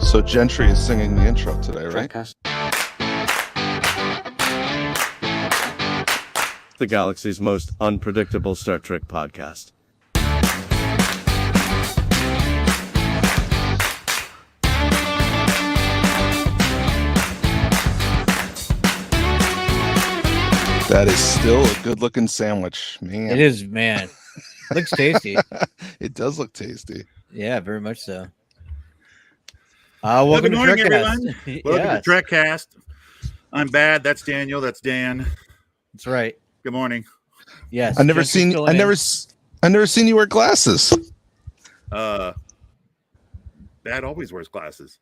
So Gentry is singing the intro today, right? Trekcast. The galaxy's most unpredictable Star Trek podcast. That is still a good-looking sandwich, man. It is, man. Looks tasty. It does look tasty. Yeah, very much so. Welcome Good morning, to everyone. Trekcast. Welcome to Trekcast. I'm Bad. That's Daniel. That's Dan. That's right. Good morning. Yes. I never seen you wear glasses. Bad always wears glasses,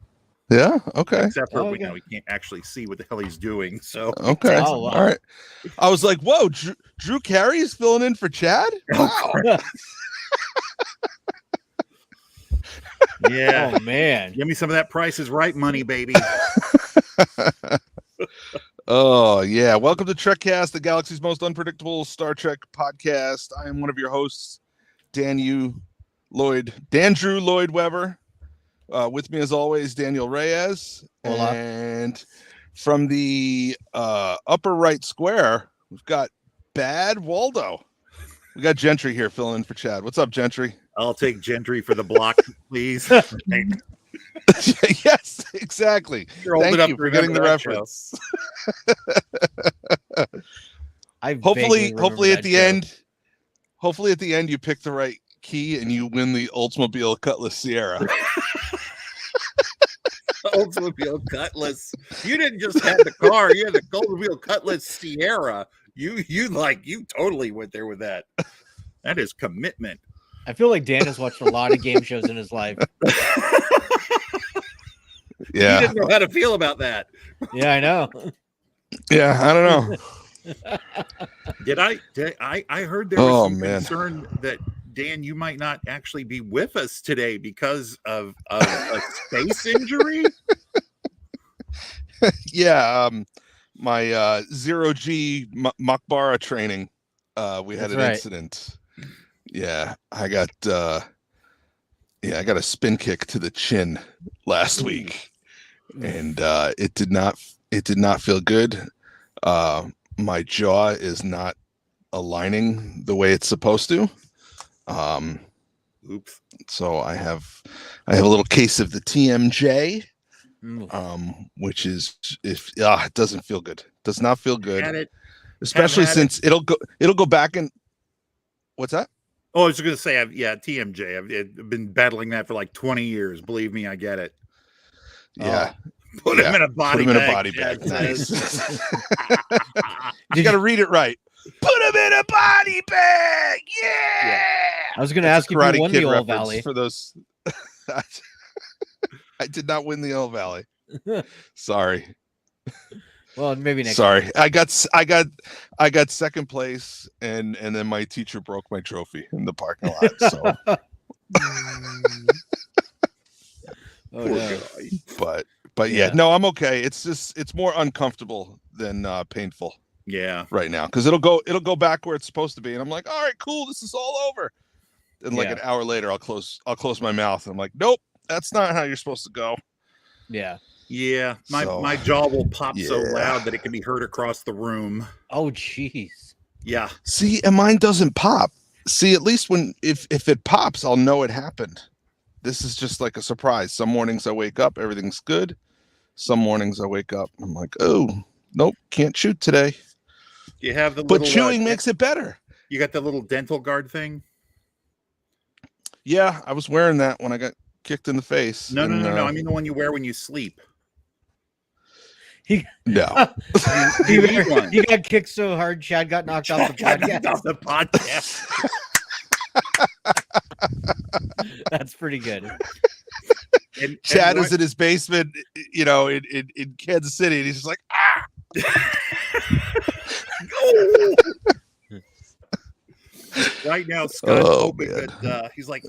Yeah. Okay. except for Okay. we can't actually see what the hell he's doing. So Okay. Oh, wow. All right. I was like, "Whoa, Drew Carey is filling in for Chad." Wow. yeah, Oh man. give me some of that Price is Right money, baby. Oh yeah. Welcome to Trekcast, the galaxy's most unpredictable Star Trek podcast. I am one of your hosts, Drew Lloyd Webber. With me as always, Daniel Reyes. Hola. And from the upper right square, we've got Bad Waldo. We got Gentry here filling in for Chad. What's up, Gentry? I'll take Gentry for the block, please. Yes, exactly. You're old Thank enough you to for getting the remember that show. reference. Hopefully Hopefully at the end you pick the right key and you win the Oldsmobile Cutlass Sierra. Oldsmobile Cutlass. You didn't just have the car; you had the Oldsmobile Cutlass Sierra. You totally went there with that. That is commitment. I feel like Dan has watched a lot of game shows in his life. Yeah. You didn't know how to feel about that. Yeah, I know. Yeah, I don't know. I heard there was some man. concern that Dan, you might not actually be with us today because of a space injury. Yeah, my zero-G Makbara training, we had That's an right. incident. Yeah, I got a spin kick to the chin last week, and it did not feel good. My jaw is not aligning the way it's supposed to. Oops. So I have a little case of the TMJ, Mm. which is it doesn't feel good. Does not feel good, Had it. especially had since it'll go back and what's that? Oh, I was going to say, TMJ. I've been battling that for like 20 years. Believe me, I get it. Yeah, Put him in a body put him in a bag. body bag. Chad Nice. says. You got to read it right. Put him in a body bag. Yeah. I was going to ask if you Karate won Kid the All reference Valley. for those. I did not win the All Valley. Sorry. Well, maybe next. Sorry. I got second place, and then my teacher broke my trophy in the parking lot. So, Oh, no. but yeah, Yeah. no, I'm okay. It's more uncomfortable than painful Yeah. right now because it'll go back where it's supposed to be, and I'm like, all right, cool, this is all over. And like Yeah. an hour later, I'll close my mouth. And I'm like, nope, that's not how you're supposed to go. Yeah. Yeah. So, My jaw will pop so yeah. loud that it can be heard across the room. Oh, jeez. Yeah. See, and mine doesn't pop. See, at least if it pops, I'll know it happened. This is just like a surprise. Some mornings I wake up, everything's good. Some mornings I wake up, I'm like, oh, nope, can't shoot today. You have the But little, chewing makes it better. You got the little dental guard thing? Yeah, I was wearing that when I got kicked in the face. No. and, I mean the one you wear when you sleep. no. You need one. He got kicked so hard, Chad got knocked off the Chad podcast. got off the podcast. That's pretty good. And Chad what- is in his basement, in Kansas City, and he's just like, ah. Oh! Right now, Scott's Oh, hoping man. that he's like,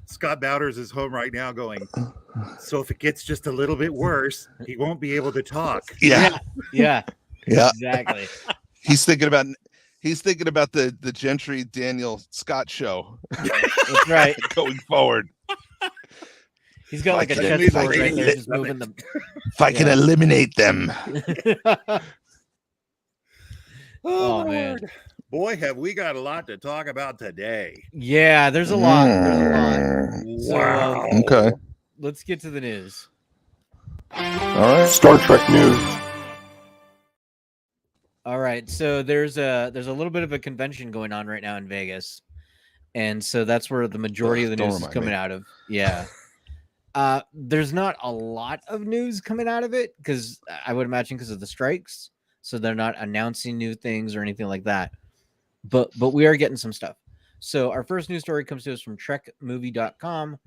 Scott Bowders is home right now going, so if it gets just a little bit worse, he won't be able to talk. Yeah. Yeah. Yeah. Exactly. He's thinking about the Gentry Daniel Scott show That's right. going forward. He's got like a If I can chessboard right eliminate there, it, just love moving it. If I can Yeah. eliminate them. Oh, man. Boy, have we got a lot to talk about today. Yeah, there's a lot. There's a lot. So, Wow. Okay. let's get to the news. All right. Star Trek news. All right, so there's a little bit of a convention going on right now in Vegas, and so that's where the majority of the Don't news is remind coming me. out of. Yeah, there's not a lot of news coming out of it because I would imagine because of the strikes, so they're not announcing new things or anything like that. But we are getting some stuff. So our first news story comes to us from TrekMovie.com,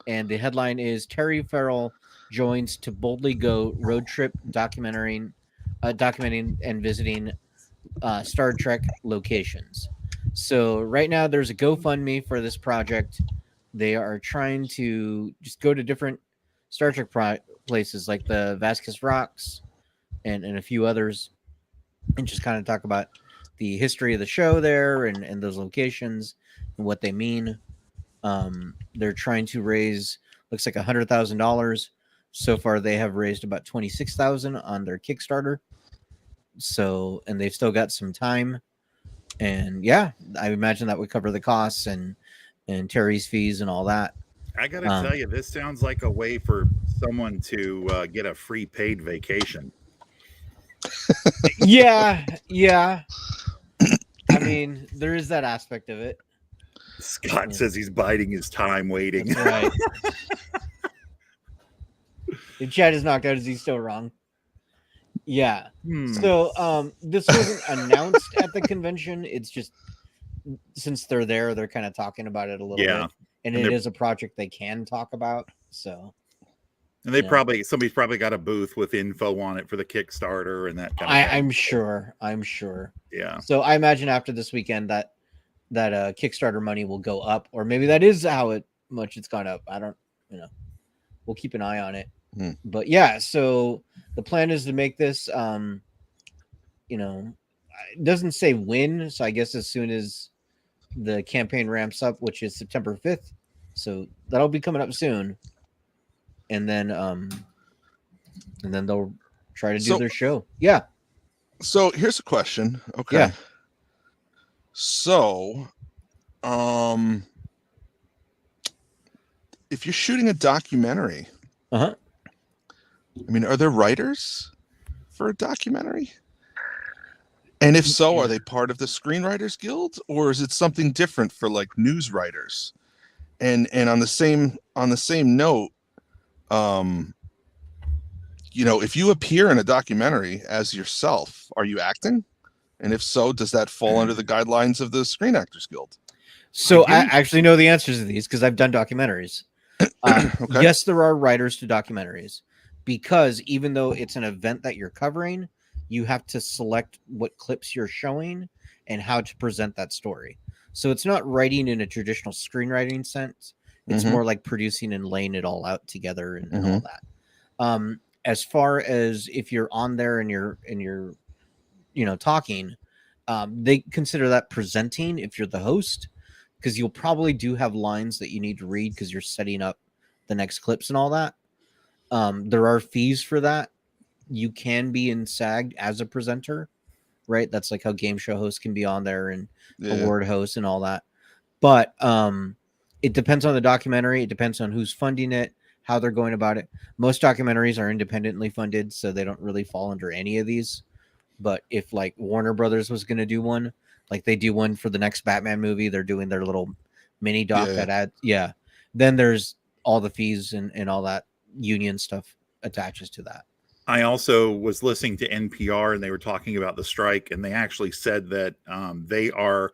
and the headline is Terry Farrell joins to boldly go road trip documenting and visiting Star Trek locations. So right now there's a GoFundMe for this project. They are trying to just go to different Star Trek places like the Vasquez Rocks and a few others, and just kind of talk about the history of the show there and those locations and what they mean. They're trying to raise, looks like $100,000. So far, they have raised about 26,000 on their Kickstarter. So, and they've still got some time. And yeah, I imagine that would cover the costs and Terry's fees and all that. I gotta tell you, this sounds like a way for someone to get a free paid vacation. Yeah. I mean, there is that aspect of it. Scott says he's biding his time waiting. That's right. If Chad is knocked out, is he still wrong? Yeah. So this wasn't announced at the convention. It's just since they're there, they're kind of talking about it a little bit. And it is a project they can talk about. So and they somebody's probably got a booth with info on it for the Kickstarter and that kind of thing. I'm sure. Yeah. So I imagine after this weekend that Kickstarter money will go up, or maybe that is how much it's gone up. I don't, we'll keep an eye on it. But yeah, so the plan is to make this, it doesn't say when. So I guess as soon as the campaign ramps up, which is September 5th. So that'll be coming up soon. And then they'll try to do their show. Yeah. So here's a question. Okay. Yeah. So, if you're shooting a documentary, Uh-huh. I mean, are there writers for a documentary? And if so, are they part of the Screenwriters Guild, or is it something different for like news writers? And on the same note, if you appear in a documentary as yourself, are you acting? And if so, does that fall under the guidelines of the Screen Actors Guild? So I actually know the answers to these because I've done documentaries. Okay. Yes, there are writers to documentaries because even though it's an event that you're covering, you have to select what clips you're showing and how to present that story. So it's not writing in a traditional screenwriting sense. It's more like producing and laying it all out together and all that. As far as if you're on there and you're talking, they consider that presenting if you're the host, because you'll probably do have lines that you need to read because you're setting up the next clips and all that. There are fees for that. You can be in SAG as a presenter, right? That's like how game show hosts can be on there and award hosts and all that. But it depends on the documentary. It depends on who's funding it, how they're going about it. Most documentaries are independently funded, so they don't really fall under any of these. But if like Warner Brothers was going to do one, like they do one for the next Batman movie, they're doing their little mini doc that adds, then there's all the fees and all that union stuff attaches to that. I also was listening to NPR and they were talking about the strike, and they actually said that they are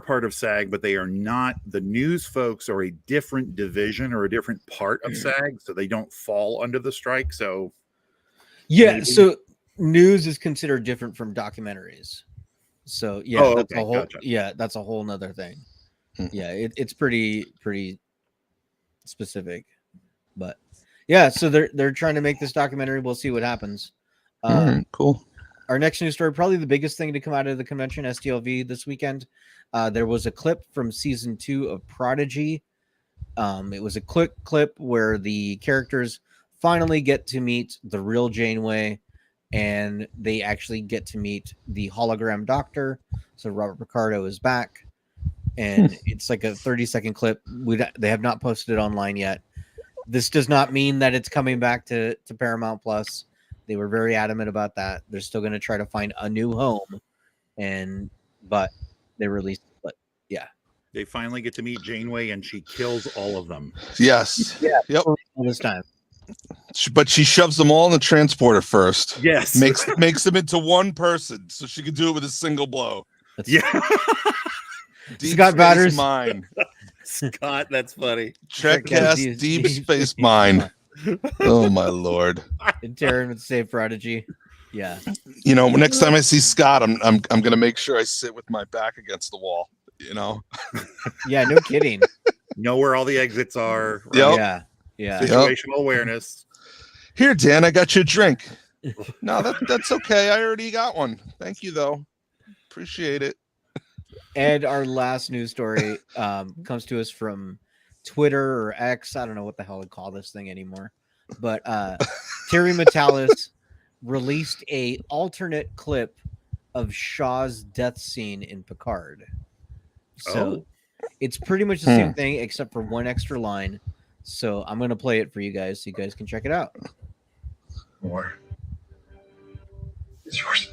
part of SAG, but they are not. The news folks are a different division or a different part of SAG, so they don't fall under the strike. So so news is considered different from documentaries. So that's a whole gotcha. That's a whole nother thing. It's pretty specific, but so they're trying to make this documentary. We'll see what happens. Cool. Our next news story, probably the biggest thing to come out of the convention, STLV, this weekend. There was a clip from season 2 of Prodigy It was a quick clip where the characters finally get to meet the real Janeway, and they actually get to meet the hologram doctor. So Robert Picardo is back, and it's like a 30-second clip. They have not posted it online yet. This does not mean that it's coming back to Paramount Plus. They were very adamant about that. They're still going to try to find a new home, but they released it. But yeah, They finally get to meet Janeway, and she kills all of them. Yes. yeah, Yep. this time. But she shoves them all in the transporter first. Yes. Makes them into one person, so she can do it with a single blow. Yeah. Deep Scott Space Batters. Mine. Scott, that's funny. Trekcast Deep Space Mine. Oh my lord. And Terran would say Prodigy. Yeah. You know, next time I see Scott, I'm gonna make sure I sit with my back against the wall. You know. Yeah, no kidding. Know where all the exits are. Right? Yep. Yeah. Yeah. Situational awareness. Here, Dan, I got you a drink. No, that's okay. I already got one. Thank you, though. Appreciate it. And our last news story comes to us from Twitter or X. I don't know what the hell to call this thing anymore. But Terry Metalis released a alternate clip of Shaw's death scene in Picard. So it's pretty much the same thing except for one extra line. So I'm going to play it for you guys so you guys can check it out. More is yours.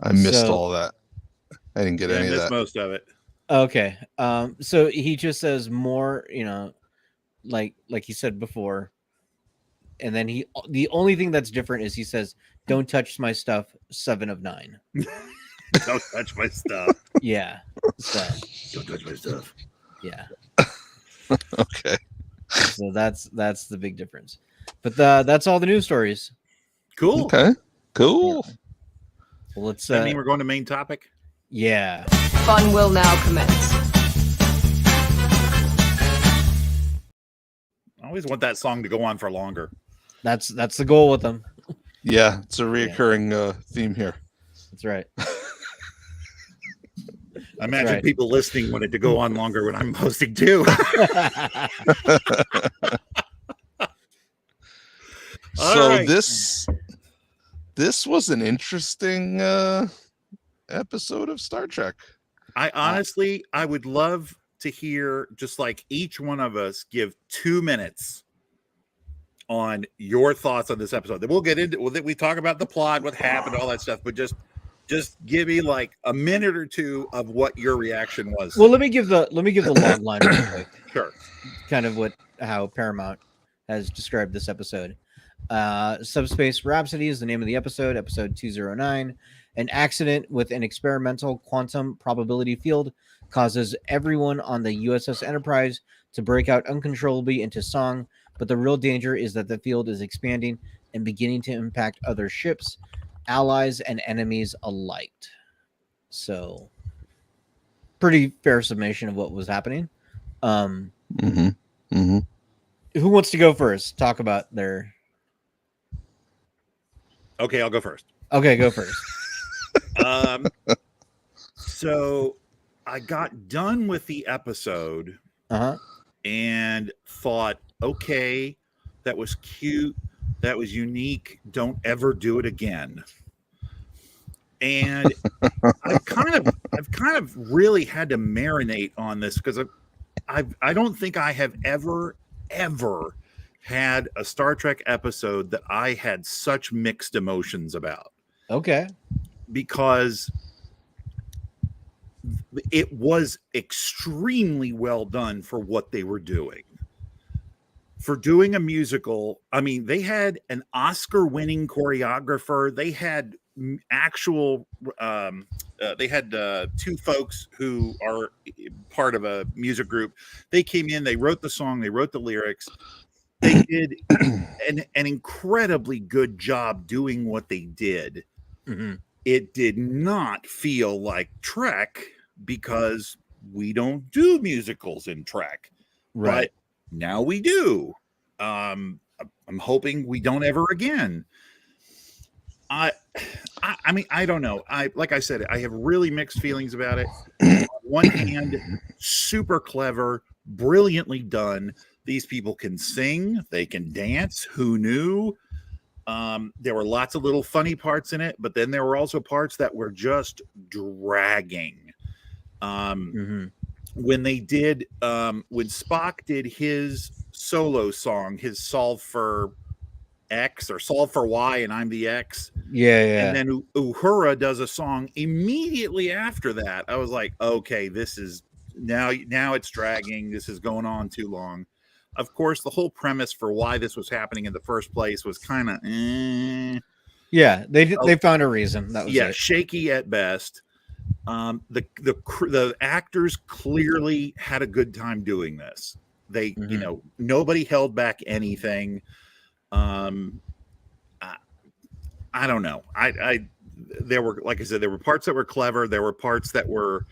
I missed So- all that. I didn't get I any of missed that. most of it. Okay. So he just says more, like he said before. And then the only thing that's different is he says, "Don't touch my stuff, 7 of 9." Don't touch my stuff. Yeah. So, Don't touch my stuff. yeah. Okay. So that's the big difference. But that's all the news stories. Cool. Okay. Cool. Well, let's Does that mean we're going to main topic? yeah. Fun will now commence. I always want that song to go on for longer. That's the goal with them. Yeah, it's a reoccurring theme here. That's right. I imagine right. people listening want it to go on longer when I'm hosting too. All So right. this was an interesting episode of Star Trek. I honestly, I would love to hear just like each one of us give 2 minutes on your thoughts on this episode. Then we'll get into we talk about the plot, what happened, all that stuff, but just give me like a minute or two of what your reaction was. Well, let me give the log line real quick. Sure. Kind of how Paramount has described this episode. Subspace Rhapsody is the name of the episode 209. An accident with an experimental quantum probability field causes everyone on the USS Enterprise to break out uncontrollably into song, but the real danger is that the field is expanding and beginning to impact other ships, allies, and enemies alike. So, pretty fair summation of what was happening. Mm-hmm. Mm-hmm. Who wants to go first? Talk about their... Okay, I'll go first. Okay, go first. So I got done with the episode Uh-huh. and thought, okay, that was cute, that was unique, don't ever do it again. And I've kind of really had to marinate on this because I don't think I have ever had a Star Trek episode that I had such mixed emotions about. Okay. Because it was extremely well done for what they were doing. For doing a musical, I mean, they had an Oscar-winning choreographer. They had actual, they had 2 folks who are part of a music group. They came in, they wrote the song, they wrote the lyrics. They did an incredibly good job doing what they did. Mm-hmm. It did not feel like Trek because we don't do musicals in Trek. Right. But now we do. I'm hoping we don't ever again. I mean, I don't know. Like I said, I have really mixed feelings about it. On one hand, super clever, brilliantly done. These people can sing, they can dance. Who knew? There were lots of little funny parts in it, but then there were also parts that were just dragging. When they did, when Spock did his solo song, his Solve for X or Solve for Y, and I'm the X. Yeah. And then Uhura does a song immediately after that. I was like, okay, this is now it's dragging. This is going on too long. Of course, the whole premise for why this was happening in the first place was kind of Yeah, they found a reason. That was it. shaky at best. The actors clearly had a good time doing this. They, you know, nobody held back anything. I don't know. There were, like I said, there were parts that were clever. There were parts that were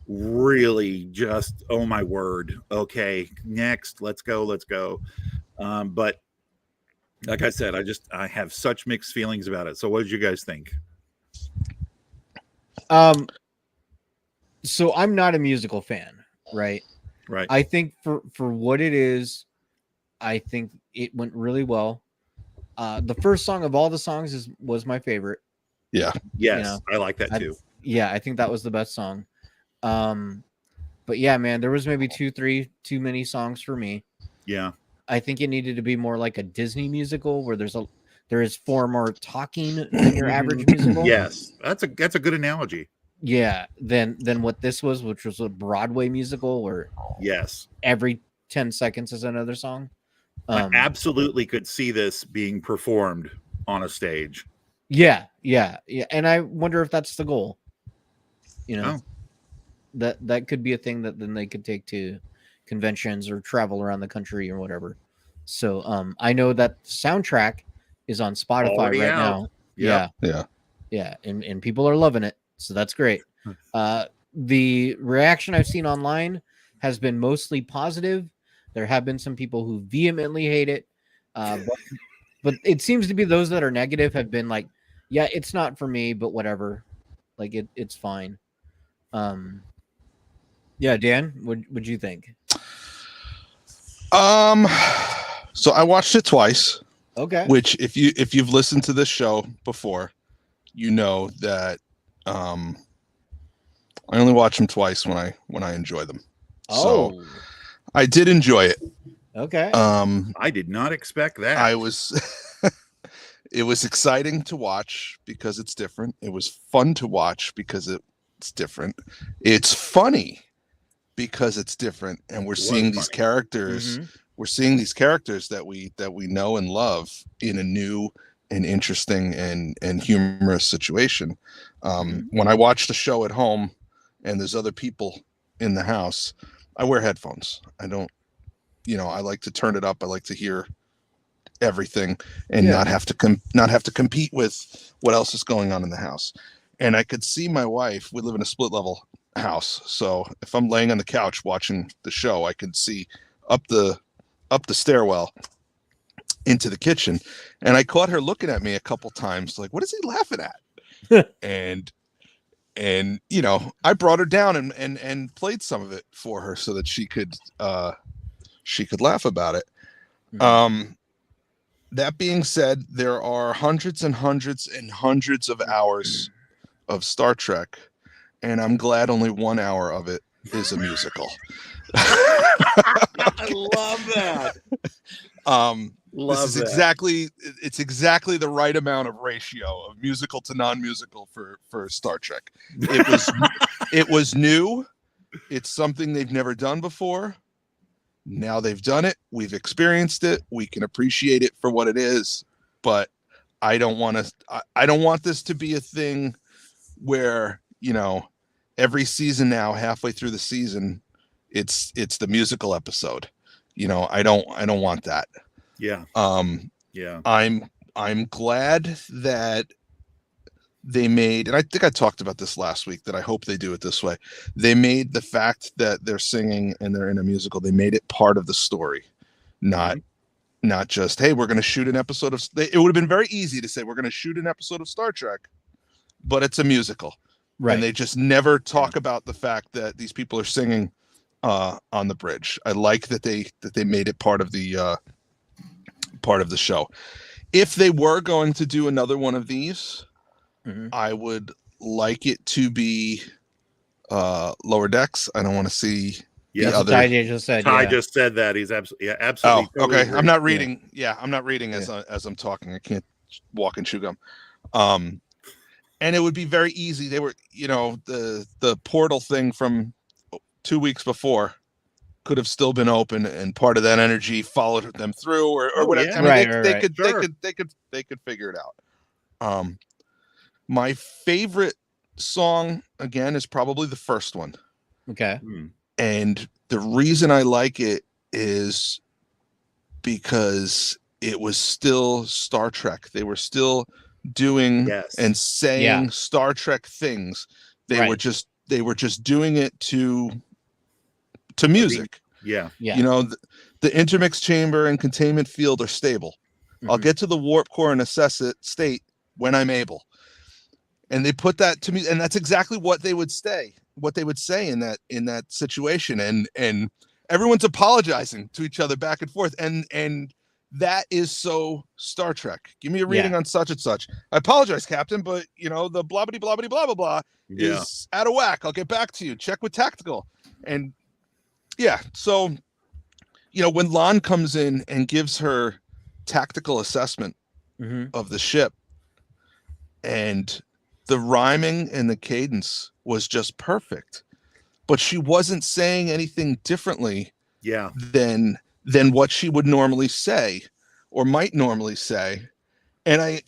really just, oh my word. Okay, next, let's go. But like I said, I have such mixed feelings about it. So what did you guys think? So I'm not a musical fan, right? Right. I think for what it is, I think it went really well. The first song of all the songs was my favorite. Yeah. Yes, you know, I like that too. I think that was the best song. But yeah, man, there was maybe 2-3 too many songs for me. Yeah. I think it needed to be more like a Disney musical where there is far more talking than your average musical. Yes, that's a good analogy. Yeah, than what this was, which was a Broadway musical where Yes, every 10 seconds is another song. I absolutely could see this being performed on a stage. Yeah. And I wonder if that's the goal. You know, that could be a thing that then they could take to conventions or travel around the country or whatever. So I know that the soundtrack is on Spotify Already right out. now. Yep. Yeah, and people are loving it. So that's great. The reaction I've seen online has been mostly positive. There have been some people who vehemently hate it. But it seems to be those that are negative have been like, yeah, it's not for me, but whatever. Like it's fine. Yeah, Dan, what'd you think? So I watched it twice. Okay. Which if you've listened to this show before, you know that I only watch them twice when I enjoy them. Oh. So I did enjoy it. Okay. I did not expect that. It was exciting to watch because it's different. It was fun to watch because it's different. It's funny because it's different, and we're seeing these characters. We're seeing these characters that we know and love in a new and interesting and humorous situation. When I watch the show at home and there's other people in the house, I wear headphones. I don't, I like to turn it up. I like to hear everything and not have to compete with what else is going on in the house. And I could see my wife. We live in a split level house, so if I'm laying on the couch watching the show, I can see up the stairwell into the kitchen, and I caught her looking at me a couple times like, what is he laughing at? and I brought her down and played some of it for her so that she could laugh about it. That being said, there are hundreds and hundreds and hundreds of hours of Star Trek, and I'm glad only 1 hour of it is a musical. I love that. It's exactly the right amount of ratio of musical to non-musical for Star Trek. It was new. It's something they've never done before. Now they've done it. We've experienced it. We can appreciate it for what it is, but I don't want this to be a thing where, every season now, halfway through the season, it's the musical episode. I don't want that. Yeah. Yeah. I'm glad that they made, and I think I talked about this last week, that I hope they do it this way. They made the fact that they're singing and they're in a musical, they made it part of the story, not not just, hey, we're going to shoot an episode of. It would have been very easy to say we're going to shoot an episode of Star Trek, but it's a musical, Right. and they just never talk about the fact that these people are singing on the bridge. I like that they made it part of the show. If they were going to do another one of these, I would like it to be Lower Decks. I don't want to see Yeah, the other. Ty just said. Ty Yeah. just said that. He's absolutely Oh, totally okay. agree. I'm not reading. Yeah, I'm not reading as I'm talking. I can't walk and chew gum. And it would be very easy. They were, the portal thing from 2 weeks before could have still been open, and part of that energy followed them through, or whatever. yeah. I mean, Right, they right. could, Sure. they could figure it out. My favorite song again is probably the first one. Okay. And the reason I like it is because it was still Star Trek. They were still doing and saying Star Trek things. They were just doing it to music. Yeah. The intermix chamber and containment field are stable. I'll get to the warp core and assess it state when I'm able. And they put that to me, and that's exactly what they would say in that situation. And everyone's apologizing to each other back and forth. And that is so Star Trek. Give me a reading on such and such. I apologize, Captain, but the blah blah blah blah blah blah is out of whack. I'll get back to you. Check with tactical. And so when Lon comes in and gives her tactical assessment of the ship, and the rhyming and the cadence was just perfect, but she wasn't saying anything differently than what she would normally say or might normally say. And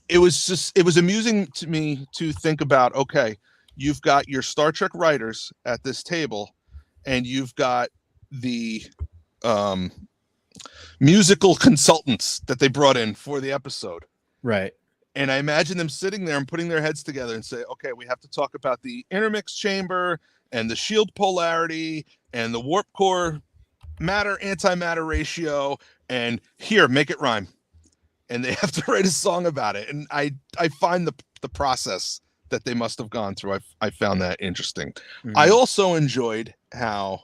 it was amusing to me to think about, okay, you've got your Star Trek writers at this table, and you've got the musical consultants that they brought in for the episode. Right. And I imagine them sitting there and putting their heads together and say, okay, we have to talk about the intermix chamber and the shield polarity and the warp core matter antimatter ratio, and here, make it rhyme. And they have to write a song about it. And I find the process that they must have gone through, I found that interesting. I also enjoyed how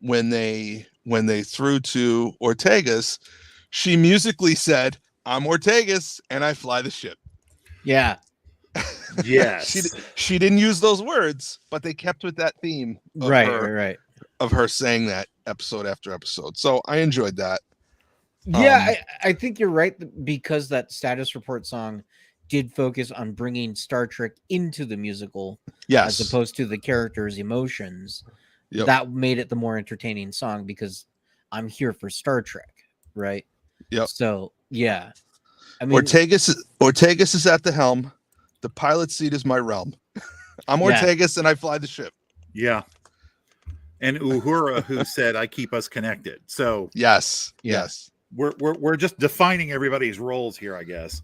when they threw to Ortegas, she musically said, I'm Ortegas and I fly the ship. Yeah. Yes. She didn't use those words, but they kept with that theme of Right. of her saying that episode after episode. So I enjoyed that. Yeah, I think you're right, because that status report song did focus on bringing Star Trek into the musical, yes, as opposed to the characters' emotions. Yep. That made it the more entertaining song, because I'm here for Star Trek, right? Yep. So yeah, I mean, Ortegas is at the helm. The pilot seat is my realm. I'm Ortegas and I fly the ship. Yeah. And Uhura, who said, I keep us connected. So yes. We're just defining everybody's roles here, I guess.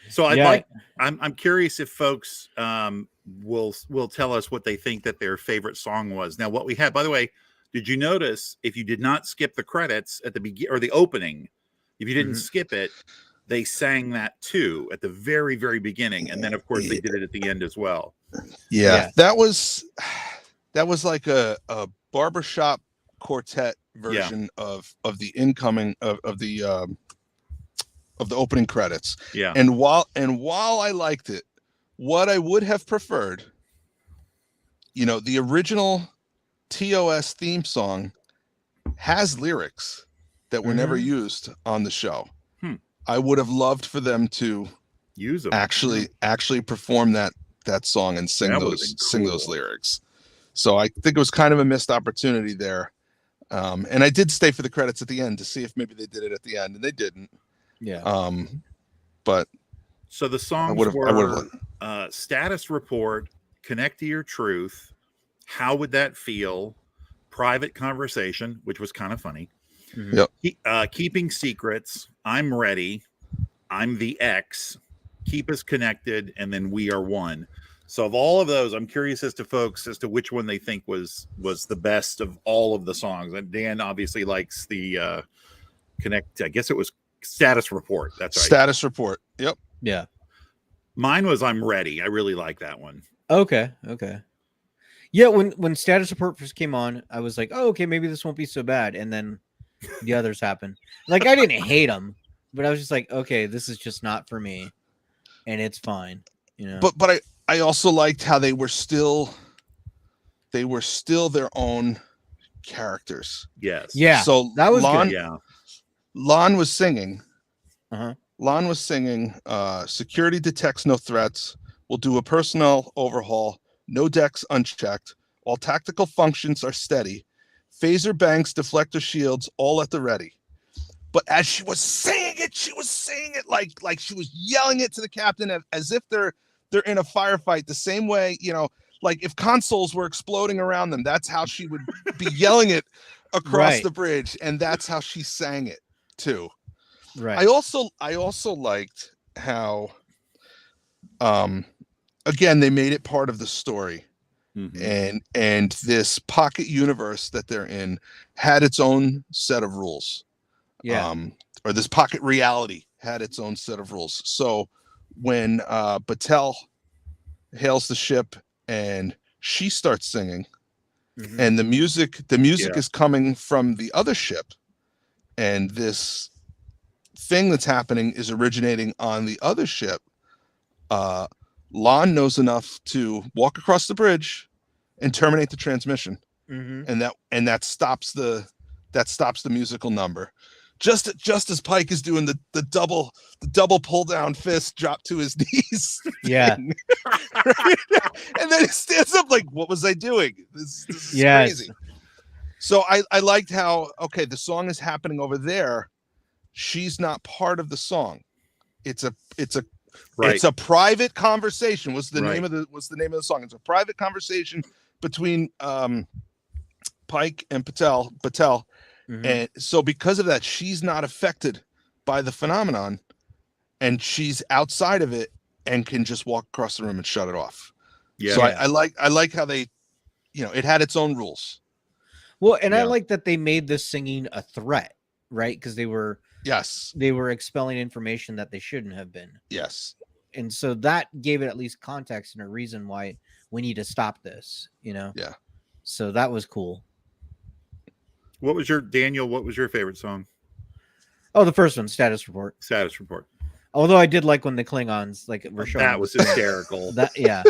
So I'm curious if folks will tell us what they think that their favorite song was. Now, what we had, by the way, did you notice if you did not skip the credits at the beginning or the opening, if you didn't skip it, they sang that too at the very, very beginning. And then of course they did it at the end as well. Yeah. That was like a barbershop quartet version of the incoming of the opening credits. Yeah. And while I liked it, what I would have preferred, the original TOS theme song has lyrics that were never used on the show. I would have loved for them to use them, actually perform that song and sing those lyrics. So I think it was kind of a missed opportunity there. And I did stay for the credits at the end to see if maybe they did it at the end, and they didn't. Yeah. But so the songs were Status Report, Connect to Your Truth, How Would That Feel, Private Conversation, which was kind of funny. Yep. Keeping Secrets, I'm Ready, I'm the X, Keep Us Connected, and then We Are One. So of all of those, I'm curious as to which one they think was the best of all of the songs. And Dan obviously likes the connect. I guess it was status report. That's right. Status report. Yep. Yeah. Mine was I'm ready. I really like that one. Okay. Yeah, when status report first came on, I was like, oh, okay, maybe this won't be so bad. And then the others happened. Like, I didn't hate them, but I was just like, okay, this is just not for me, and it's fine, you know. But I also liked how they were still their own characters. Yes. Yeah, So that was Lon, good. Yeah. Lon was singing. Uh-huh. Lon was singing. Security detects no threats. We'll do a personnel overhaul. No decks unchecked. All tactical functions are steady. Phaser banks, deflector shields, all at the ready. But as she was saying it like she was yelling it to the captain as if they're in a firefight. The same way, you know, like if consoles were exploding around them, that's how she would be yelling it across Right. the bridge, and that's how she sang it too. Right. I also liked how, again, they made it part of the story. Mhm. And this pocket universe that they're in had its own set of rules. Yeah. Or this pocket reality had its own set of rules. So when Batel hails the ship and she starts singing, Mhm. and the music Yeah. is coming from the other ship, and this thing that's happening is originating on the other ship, Lon knows enough to walk across the bridge and terminate the transmission, Mhm. and that stops the musical number. Just as Pike is doing the double pull down fist drop to his knees. Yeah. thing. And then he stands up like, what was I doing? This is Yes. crazy. So I liked how, okay, the song is happening over there. She's not part of the song. It's a Right. it's a private conversation. What's the Right. name of the song? It's a private conversation between Pike and Batel. Mhm. And so because of that, she's not affected by the phenomenon, and she's outside of it and can just walk across the room and shut it off. Yeah. So I like how they, you know, it had its own rules. Well, and I Yeah. like that they made this singing a threat, right? Because they were Yes. expelling information that they shouldn't have been. Yes. And so that gave it at least context and a reason why we need to stop this, you know? Yeah. So that was cool. What was your favorite song? Oh, the first one, status report. Status report. Although I did like when the Klingons were showing That was hysterical. that, yeah.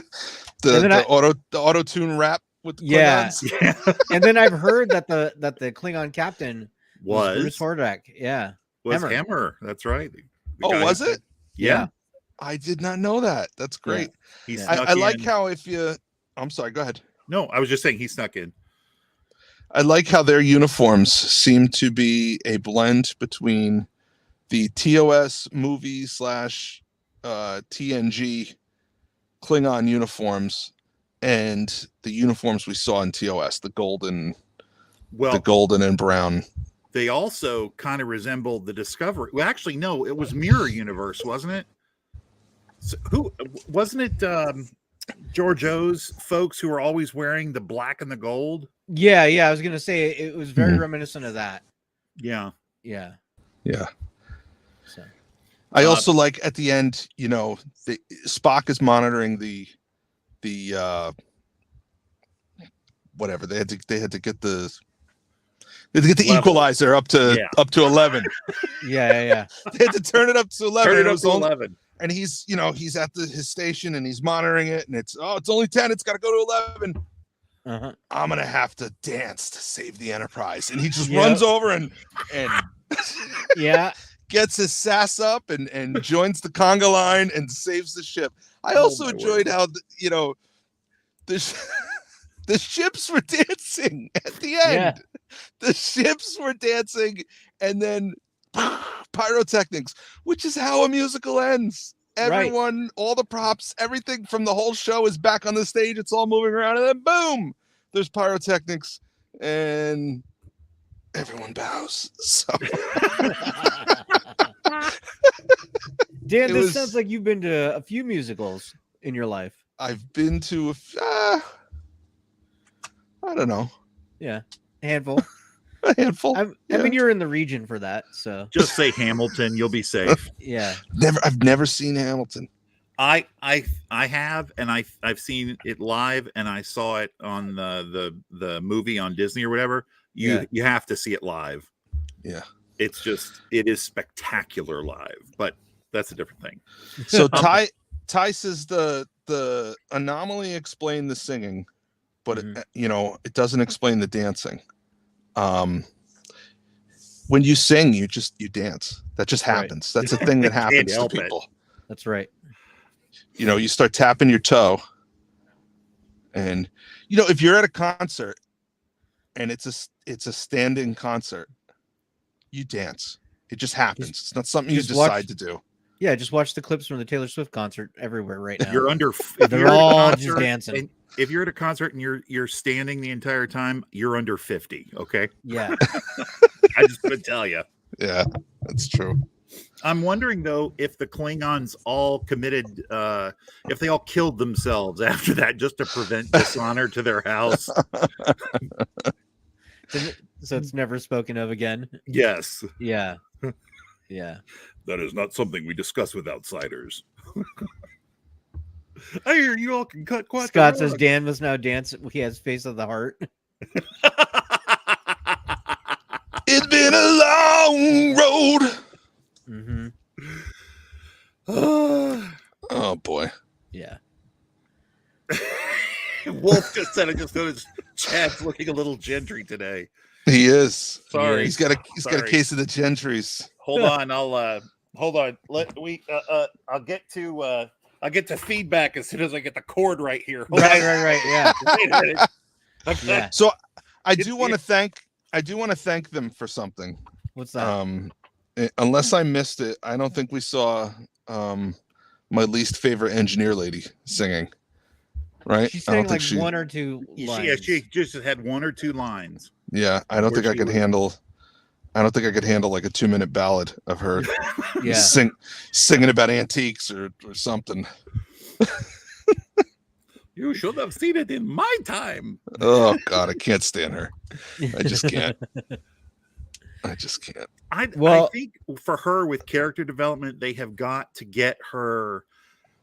The And then auto tune rap with the Yeah. Klingons. Yeah. And then I've heard that the Klingon captain was Bruce Was Hordak. Yeah. Hammer. Hammer. That's right. The Oh, guy was who- it? Yeah. I did not know that. That's great. He Yeah. snuck I like in. how I'm sorry, go ahead. No, I was just saying he snuck in. I like how their uniforms seem to be a blend between the TOS movie / TNG Klingon uniforms and the uniforms we saw in TOS, the golden and brown. They also kind of resembled the Discovery. Well, actually, no, it was Mirror Universe, wasn't it? So, who wasn't it? George O's folks who were always wearing the black and the gold. Yeah. I was gonna say it was very Mhm. reminiscent of that. Yeah. Yeah. Yeah. So I also like at the end, you know, Spock is monitoring the whatever they had to get the Level. equalizer up to 11. yeah. They had to turn it up to 11. Turn it and up was to only- 11. and he's at his station and he's monitoring it, and it's only 10. It's got to go to 11. Uh-huh. I'm gonna have to dance to save the Enterprise, and he just Yep. runs over and Yeah. gets his sass up and joins the conga line and saves the ship. I Oh, also my enjoyed word. how the ships were dancing at the end. Yeah. The ships were dancing, and then pyrotechnics, which is how a musical ends. Right. Everyone, all the props, everything from the whole show is back on the stage. It's all moving around, and then boom, there's pyrotechnics, and everyone bows. So Dan, It this was- sounds like you've been to a few musicals in your life. I've been to I don't know. Yeah. A handful. A handful. I mean, you're in the region for that, so Just say Hamilton, you'll be safe. yeah. I've never seen Hamilton. I have, and I've seen it live, and I saw it on the movie on Disney or whatever. You have to see it live. Yeah. It is spectacular live, but that's a different thing. So Ty says the anomaly explained the singing, but it doesn't explain the dancing. When you sing, you dance. That just happens. Right. That's a thing that happens to people. That's right. You start tapping your toe, and if you're at a concert and it's a standing concert, you dance. It just happens. It's not something you decide to do. Yeah, just watch the clips from the Taylor Swift concert everywhere right now. They're all just dancing. If you're at a concert and you're standing the entire time, you're under 50. Okay. Yeah. I just want to tell you. Yeah, that's true. I'm wondering though if the Klingons all committed, if they all killed themselves after that just to prevent dishonor to their house. So it's never spoken of again. Yes. Yeah. Yeah. That is not something we discuss with outsiders. I hear you all can cut quite. Scott says Dan must now dance. He has face of the heart. It's been a long road. Mm-hmm. Oh boy. Yeah. Wolf just said, I just noticed Chad's looking a little gentry today. He is. Sorry. He's got a case of the gentries. Hold on, hold on. I'll get to feedback as soon as I get the cord right here. Right. Yeah. Wait a minute. Okay. Yeah. So I do want to thank them for something. What's that? Unless I missed it, I don't think we saw my least favorite engineer lady singing. Right? She sang like one or two lines. Yeah, she just had one or two lines. Yeah, I don't think I could handle like a 2-minute ballad of her singing about antiques or something. You should have seen it in my time. Oh God, I can't stand her. I just can't. I think for her with character development, they have got to get her.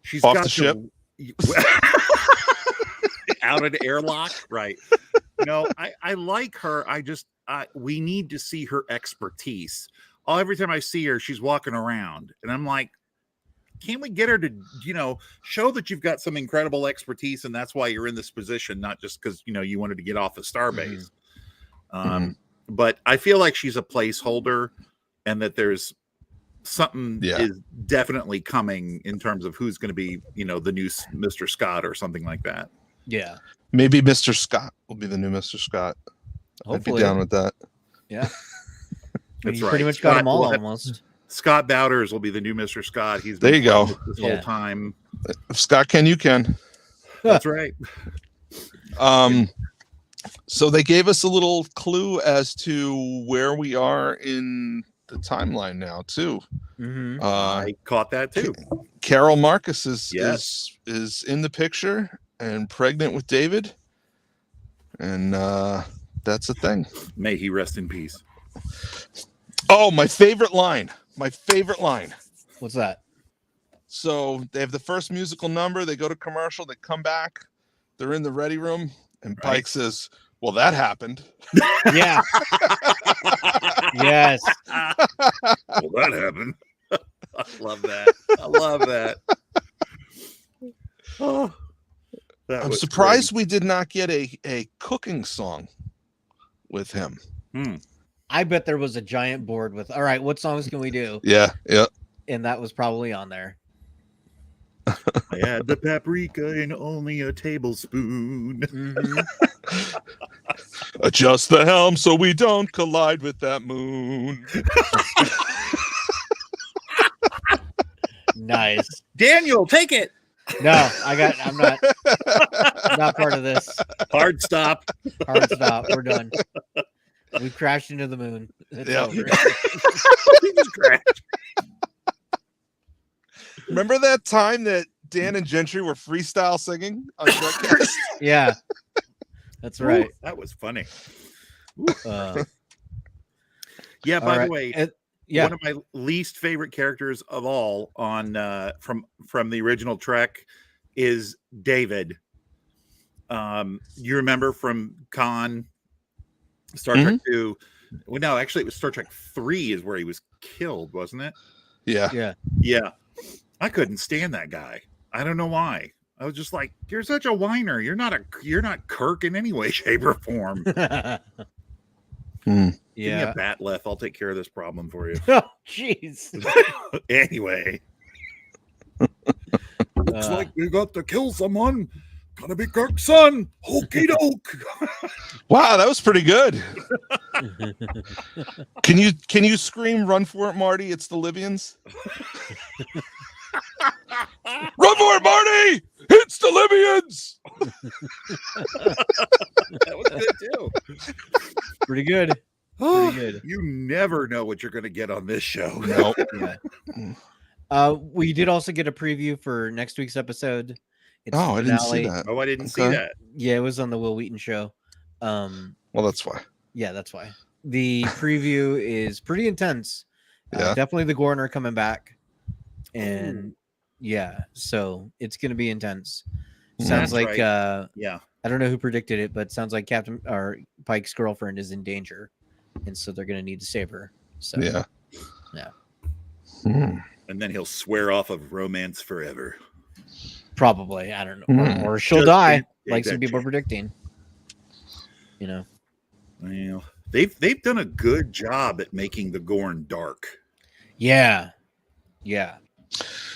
She's off got the ship. Out of the airlock, right? No, I like her. We need to see her expertise. Every time I see her, she's walking around, and I'm like, can't we get her to, show that you've got some incredible expertise, and that's why you're in this position, not just because you wanted to get off of Starbase. But I feel like she's a placeholder, and that there's something is definitely coming in terms of who's going to be, the new Mr. Scott or something like that. Yeah. Maybe Mr. Scott will be the new Mr. Scott. Hopefully. I'd be down with that. Yeah. That's you right. pretty much got them all almost. Scott Bowders will be the new Mr. Scott. He's there. You go. This whole time. If Scott can, you can. That's right. So they gave us a little clue as to where we are in the timeline now, too. Mm-hmm. I caught that too. Carol Marcus is in the picture and pregnant with David, and that's a thing. May he rest in peace. Oh, my favorite line. What's that? So they have the first musical number. They go to commercial. They come back. They're in the ready room, and Pike says, "Well, that happened." Yeah. Yes. Well, that happened. I love that. Oh, I'm surprised we did not get a cooking song with him. I bet there was a giant board with, all right, what songs can we do? Yeah. And that was probably on there. I had the paprika in only a tablespoon. Mm-hmm. Adjust the helm so we don't collide with that moon. Nice. Daniel, take it. No, I'm not part of this. Hard stop. We're done. We crashed into the moon. It's over. We just crashed. Remember that time that Dan and Gentry were freestyle singing on Trekcast? Yeah, that's right. Ooh, that was funny. Yeah. All By right. the way, Yeah. one of my least favorite characters of all on from the original Trek is David. You remember from Star Trek 2? Well, no, actually, it was Star Trek 3 is where he was killed, wasn't it? Yeah. Yeah. Yeah. I couldn't stand that guy. I don't know why. I was just like, you're such a whiner. You're not Kirk in any way, shape, or form. Give me a Yeah. bat left. I'll take care of this problem for you. Oh, jeez. Anyway. Looks like we got to kill someone. Gonna be Kirk's son. Hokey doke. Wow, that was pretty good. Can you scream "Run for it, Marty"? It's the Libyans. Run for it, Marty! It's the Libyans. That was good too. Pretty good. Pretty good. You never know what you're going to get on this show. Nope. Yeah. We did also get a preview for next week's episode. It's Oh, the I didn't see finale. that. Oh, I didn't see Okay. that. Yeah, it was on the Will Wheaton show. Well, that's why. Yeah, that's why. The preview is pretty intense. Yeah. Definitely the Gorn are coming back. And yeah, so it's going to be intense. Sounds That's like right. Yeah. I don't know who predicted it, but sounds like Captain or Pike's girlfriend is in danger, and so they're going to need to save her. So Yeah. Yeah. And then he'll swear off of romance forever. Probably, I don't know, or she'll Just- die, yeah, like some people are exactly. predicting. You know, Well, they've done a good job at making the Gorn dark. yeah.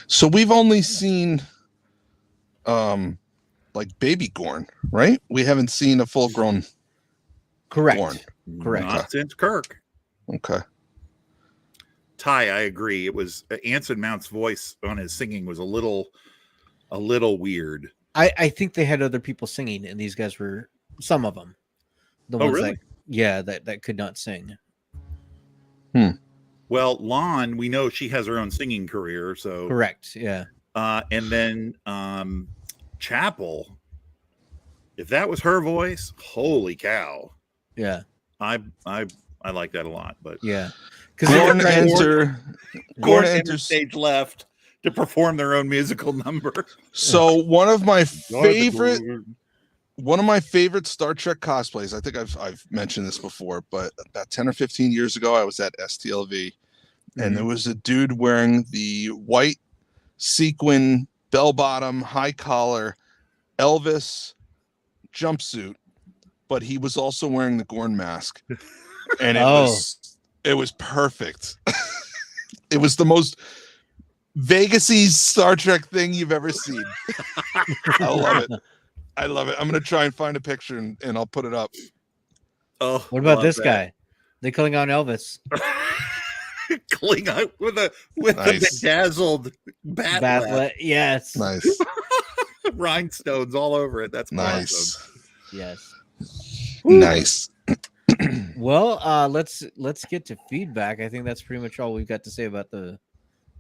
So we've only seen, like baby Gorn, right? We haven't seen a full-grown Correct. Gorn. Correct. Not since Kirk. Okay. Ty, I agree. It was Anson Mount's voice on his singing was a little weird. I think they had other people singing, and these guys were some of them. The Oh, ones really? that could not sing. Well, Lon, we know she has her own singing career, so Correct. Yeah. and then Chapel, if that was her voice, holy cow. Yeah. I like that a lot, but Yeah. Gorn Because enter. Gorn Gorn entered enters. stage left to perform their own musical number. So one of my favorite Star Trek cosplays. I think I've mentioned this before, but about 10 or 15 years ago, I was at STLV, and there was a dude wearing the white sequin bell-bottom, high collar Elvis jumpsuit, but he was also wearing the Gorn mask, and it was perfect. It was the most Vegas-y Star Trek thing you've ever seen. I love it. I love it. I'm gonna try and find a picture and I'll put it up. Oh, what about love this that. guy? The Klingon Elvis. Klingon with Nice. a bedazzled bat Bathlet. Yes. Nice. rhinestones all over it. That's Nice. awesome. Yes. Nice. Well, let's get to feedback. I think that's pretty much all we've got to say about the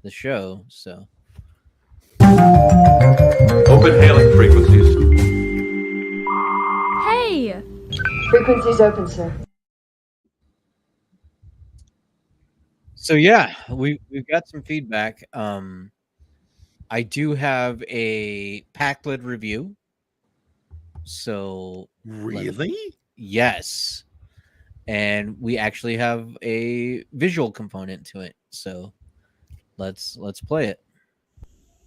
show. So Open hailing frequencies. Hey! Frequencies open, sir. So yeah, we've got some feedback. I do have a Packlet review. So Really? yes, and we actually have a visual component to it. So let's play it.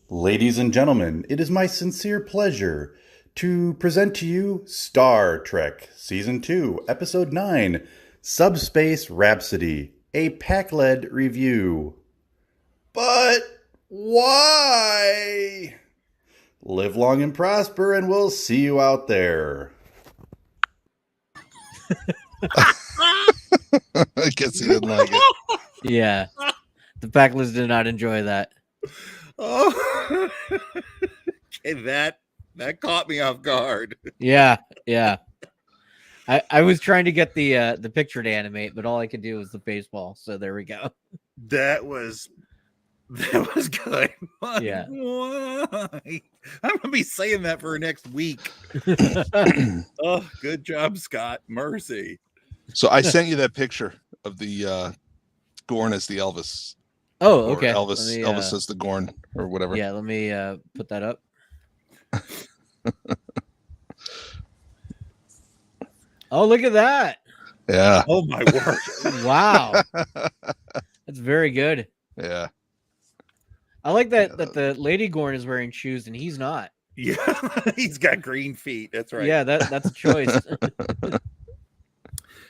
Ladies and gentlemen, it is my sincere pleasure to present to you Star Trek Season 2, Episode 9, Subspace Rhapsody, a Pack-led review. But why? Live long and prosper, and we'll see you out there. I guess he didn't like it. Yeah, the Packlets did not enjoy that. Oh, okay, that caught me off guard. Yeah. I was trying to get the picture to animate, but all I could do was the baseball. So there we go. That was good. Yeah. Why? I'm gonna be saying that for next week. Oh, good job, Scott. Mercy. So I sent you that picture of the Gorn as the Elvis. Oh, Or okay. Elvis Elvis as the Gorn or whatever. Yeah, let me put that up. Oh, look at that. Yeah. Oh my word. Wow. That's very good. Yeah. I like that the Lady Gorn is wearing shoes and he's not. Yeah, he's got green feet. That's right. Yeah, that's a choice.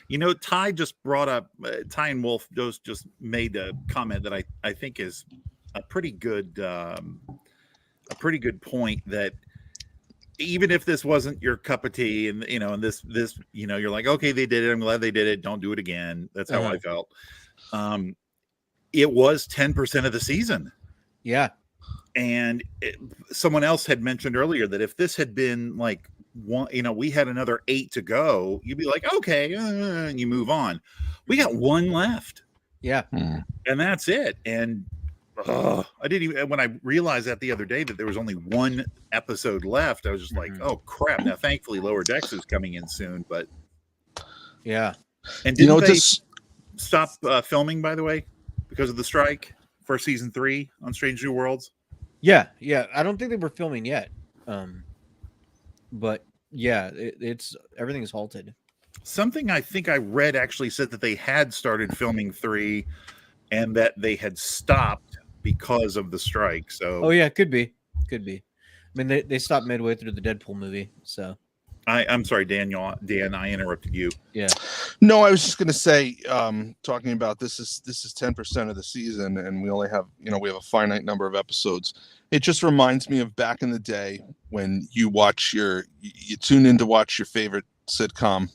You know, Ty just brought up Ty and Wolf just made a comment that I think is a pretty good point, that even if this wasn't your cup of tea, and and this you're like, okay, they did it, I'm glad they did it, don't do it again. That's how I felt. It was 10% of the season. Yeah. And someone else had mentioned earlier that if this had been like one, we had another 8 to go, you'd be like, okay, and you move on. We got one left. Yeah. And that's it. And I didn't even, when I realized that the other day that there was only one episode left, I was just like, oh crap. Now, thankfully, Lower Decks is coming in soon, but yeah. And didn't they stop filming, by the way, because of the strike for season 3 on Strange New Worlds? Yeah. I don't think they were filming yet. But yeah, it's everything's halted. Something I think I read actually said that they had started filming 3 and that they had stopped because of the strike. So yeah, could be. I mean, they stopped midway through the Deadpool movie, so I'm sorry, Dan, I interrupted you. Yeah. No, I was just gonna say, talking about this is 10% of the season, and we only have we have a finite number of episodes. It just reminds me of back in the day when you tune in to watch your favorite sitcom,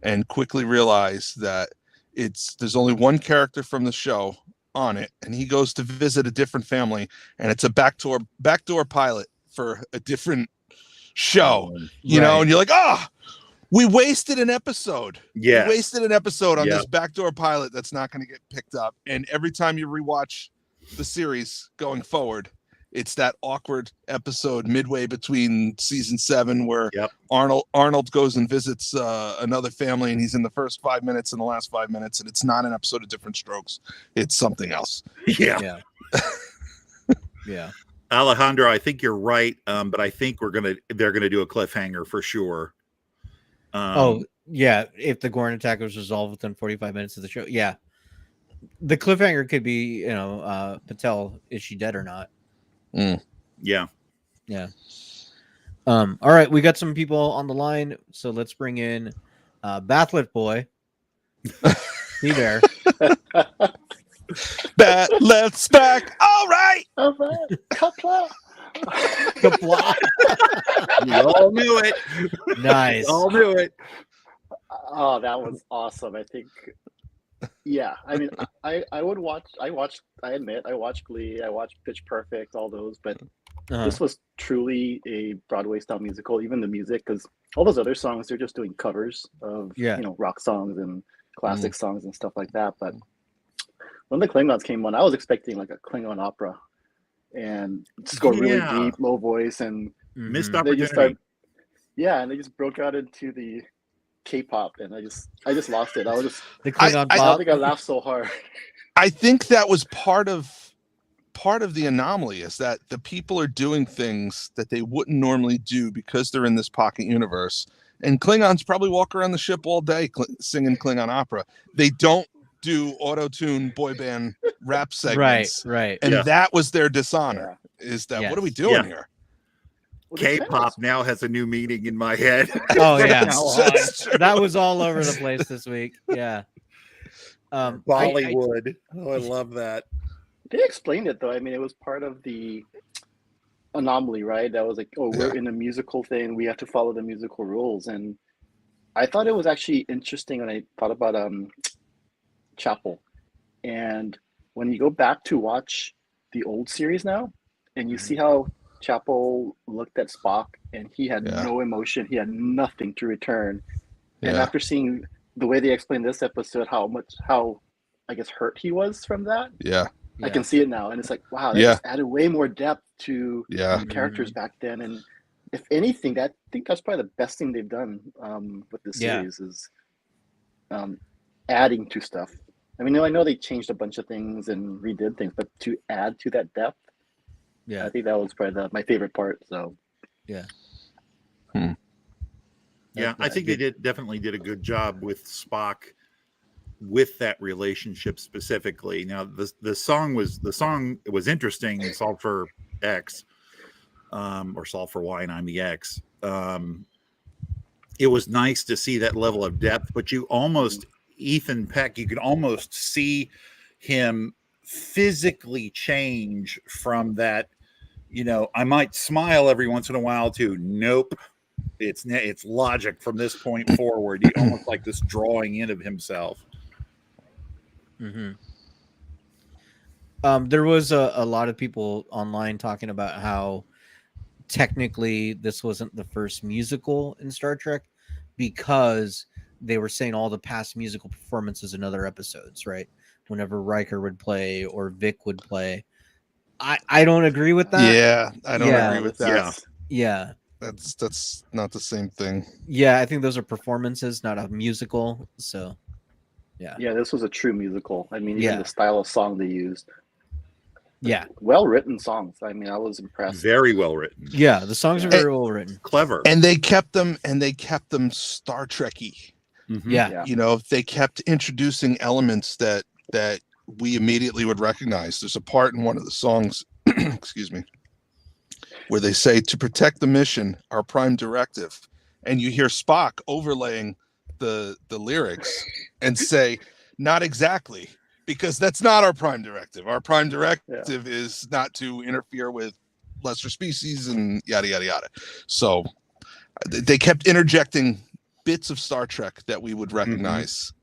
and quickly realize that there's only one character from the show on it, and he goes to visit a different family, and it's a backdoor pilot for a different show, and you're like, we wasted an episode. Yeah, we wasted an episode on this backdoor pilot that's not going to get picked up. And every time you rewatch the series going forward, it's that awkward episode midway between season 7 where Arnold goes and visits another family, and he's in the first 5 minutes and the last 5 minutes, and it's not an episode of Different Strokes. It's something else. Yeah. Alejandro, I think you're right, but I think they're gonna do a cliffhanger for sure. If the Gorn attack was resolved within 45 minutes of the show, the cliffhanger could be, Patel, is she dead or not? Yeah. All right, we got some people on the line, so let's bring in Bathlet Boy. Be there. Bathlet's back. All right. Kapla. You all knew it. Nice. You all knew it. Oh, that was awesome. I think. Yeah, I mean, I admit I watched Glee, I watched Pitch Perfect, all those, but this was truly a Broadway style musical. Even the music, because all those other songs, they're just doing covers of rock songs and classic songs and stuff like that. But when the Klingons came on, I was expecting like a Klingon opera and just go really deep, low voice, and missed opportunity. And they just broke out into the K-pop, and I just lost it. I was just the Klingon I pop. don't think I laughed so hard. I think that was part of the anomaly, is that the people are doing things that they wouldn't normally do because they're in this pocket universe. And Klingons probably walk around the ship all day singing Klingon opera. They don't do auto-tune boy band rap segments. Right. And that was their dishonor. Is that what are we doing here? K-pop now has a new meaning in my head. Oh yeah, that was all over the place this week. Yeah, Bollywood. I love that. They explained it though. I mean, it was part of the anomaly, right? That was like, we're in a musical thing. We have to follow the musical rules. And I thought it was actually interesting when I thought about Chapel. And when you go back to watch the old series now, and you see how Chapel looked at Spock, and he had no emotion. He had nothing to return. And after seeing the way they explained this episode, how I guess hurt he was from that. I can see it now, and it's like, wow, that just added way more depth to the characters back then. And if anything, I think that's probably the best thing they've done with this series is adding to stuff. I mean, I know they changed a bunch of things and redid things, but to add to that depth, Yeah. I think that was probably my favorite part. So Yeah. Yeah, I think they definitely did a good job with Spock with that relationship specifically. Now the song was interesting, Solve for X, or Solve for Y and I'm the X. It was nice to see that level of depth, but you almost Ethan Peck, you could almost see him physically change from that, I might smile every once in a while to nope. It's logic from this point forward. He almost like this drawing in of himself. Mm-hmm. There was a lot of people online talking about how technically this wasn't the first musical in Star Trek because they were saying all the past musical performances in other episodes, right? Whenever Riker would play or Vic would play. I don't agree with that. Yeah, I don't agree with that. Yeah. That's not the same thing. Yeah, I think those are performances, not a musical. So yeah, this was a true musical. I mean, even the style of song they used. Yeah. Well written songs. I mean, I was impressed. Very well written. Yeah, the songs are very well written. Clever. And they kept them Star Trek-y. Mm-hmm. Yeah. They kept introducing elements that we immediately would recognize. There's a part in one of the songs, excuse me, where they say, to protect the mission, our prime directive. And you hear Spock overlaying the lyrics and say, not exactly, because that's not our prime directive. Our prime directive is not to interfere with lesser species and yada, yada, yada. So they kept interjecting bits of Star Trek that we would recognize.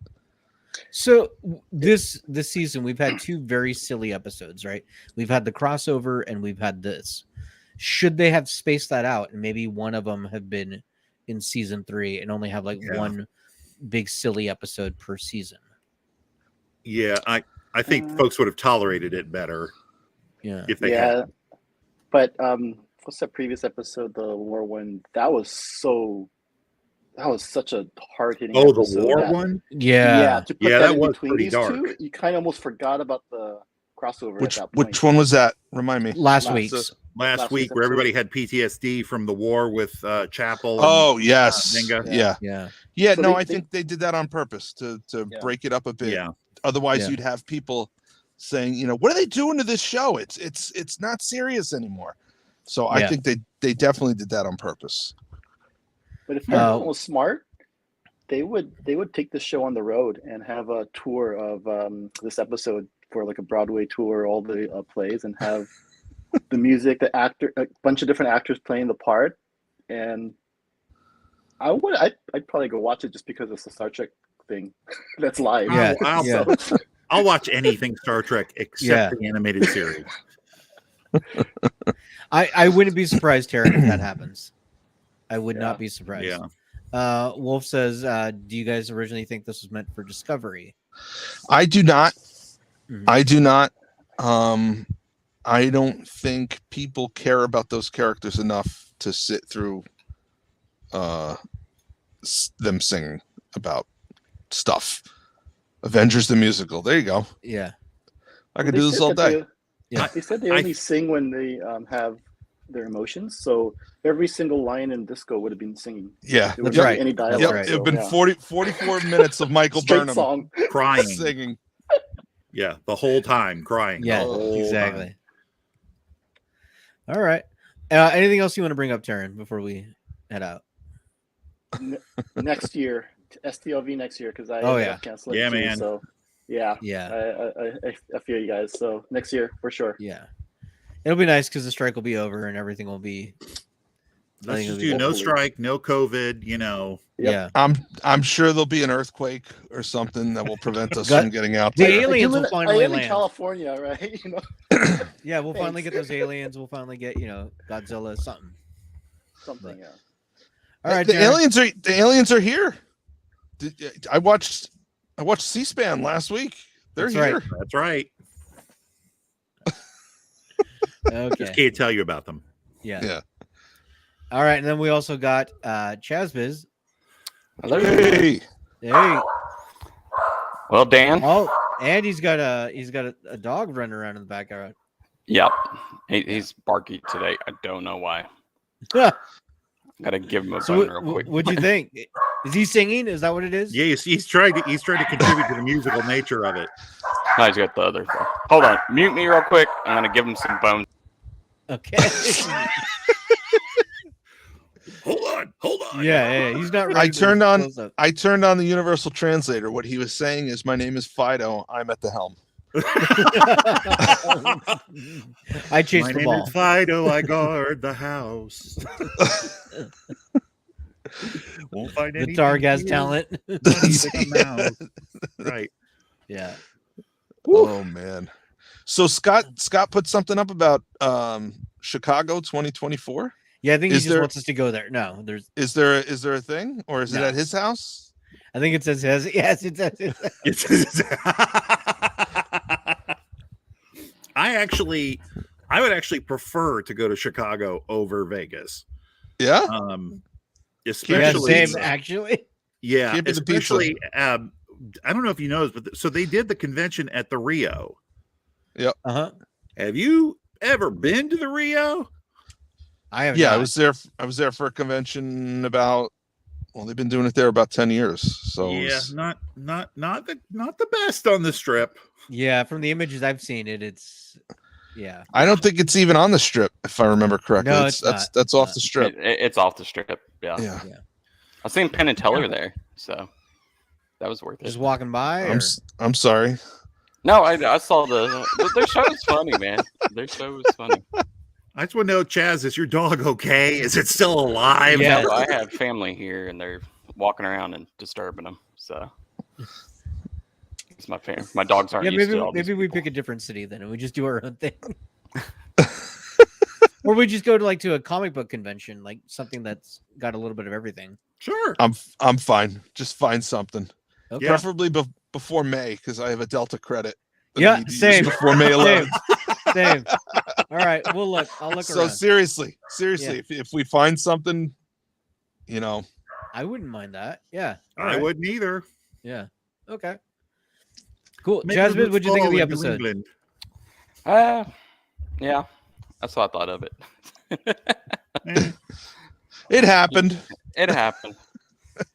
So this season, we've had two very silly episodes, right? We've had the crossover and we've had this. Should they have spaced that out and maybe one of them have been in season 3 and only have one big silly episode per season? Yeah, I think folks would have tolerated it better. Yeah. If they had. But what's that previous episode, the war one? That was such a hard-hitting episode. The war one? Yeah. To put that that in was between pretty these dark. two, you kind of almost forgot about the crossover at that point. Which one was that? Remind me. Last week's. Last week, where everybody had PTSD from the war with Chapel. Oh, yes. Zinga. Yeah, So I think they did that on purpose to break it up a bit. Yeah. Otherwise, you'd have people saying, what are they doing to this show? It's not serious anymore. So I think they definitely did that on purpose. But if everyone was smart, they would take the show on the road and have a tour of this episode for like a Broadway tour, all the plays, and have the music, the actor, a bunch of different actors playing the part. And I'd probably go watch it just because it's the Star Trek thing that's live. Yeah. I'll watch anything Star Trek except the animated series. I wouldn't be surprised, Taryn, if that happens. I would not be surprised. Yeah. Wolf says, do you guys originally think this was meant for Discovery? I do not. Mm-hmm. I do not. I don't think people care about those characters enough to sit through them singing about stuff. Avengers the musical. There you go. Yeah. I could do this all day. They said they only sing when they have their emotions. So every single line in Disco would have been singing. Yeah. There wouldn't be any dialogue. Yep. It would have been 44 minutes of Michael Burnham song. Crying. Singing. Yeah, the whole time crying. Yeah, exactly. Time. All right. Anything else you want to bring up, Taryn, before we head out? Next year, STLV next year, because I cancel it. Yeah, too, man. So I feel you guys. So next year for sure. Yeah, it'll be nice because the strike will be over and everything will be. Let's just do no strike, no COVID. Yep. Yeah. I'm sure there'll be an earthquake or something that will prevent us from getting out The there. aliens will finally land. in California, right? Yeah, we'll finally get those aliens. We'll finally get Godzilla, something. Something, yeah. All right, the aliens are here. I watched C-SPAN last week. They're here. Right. That's right. Okay. Just can't tell you about them. Yeah. All right, and then we also got Chazbiz. Hello. Hey. Well, Dan. Oh, And he's got a dog running around in the backyard. Yep. He's barky today. I don't know why. Gotta give him a So bone real quick. what'd you think? Is he singing? Is that what it is? Yeah, he's trying to contribute to the musical nature of it. No, he's got the other thing. Hold on. Mute me real quick. I'm gonna give him some bones. Okay. Hold on. Yeah. He's not ready. I for turned his on close-up. I turned on the universal translator. What he was saying is, "My name is Fido. I'm at the helm." I chased My the name ball. is Fido. I guard the house. Won't find The anything Targ has here. talent. Right. Yeah. Oh man. So Scott put something up about Chicago 2024. Yeah, I think Is he just there- wants us to go there. No, there's. Is there a thing, or is it No. at his house? I think it says his. Yes, it says his. I would actually prefer to go to Chicago over Vegas. Yeah. Yeah, Especially, same actually. yeah, Keep it the pizza. especially. I don't know if you know, but so they did the convention at the Rio. Uh huh. Have you ever been to the Rio? I have. Yeah, not. I was there for a convention about. Well, they've been doing it there about 10 years. So it Yeah, was- not the best on the strip. Yeah, from the images I've seen, it's. Yeah. I don't think it's even on the strip, if I remember correctly. No, that's it's not. that's off the strip. It's off the strip. Yeah. Yeah. I seen Penn and Teller there, so that was worth it. Just walking by. I'm sorry. No, I saw their show was funny, man. Their show was funny. I just want to know, Chaz, is your dog okay? Is it still alive? Yeah. No, I have family here, and they're walking around and disturbing them. So it's my family. My dogs aren't Yeah, used to all these maybe we people. pick a different city then, and we just do our own thing. Or we just go to a comic book convention, like something that's got a little bit of everything. Sure. I'm fine. Just find something, Okay. Yeah. preferably before May, because I have a Delta credit. that I Yeah, need to use same. before May 11th. Same. All right, we'll look. I'll look So around. seriously, Yeah. if we find something, I wouldn't mind that. Yeah. All I right. wouldn't either. Yeah. Okay. Cool. Maybe Jasmine, what'd you think of the fall in New episode? England. Yeah, that's what I thought of it. Eh, it happened. It happened.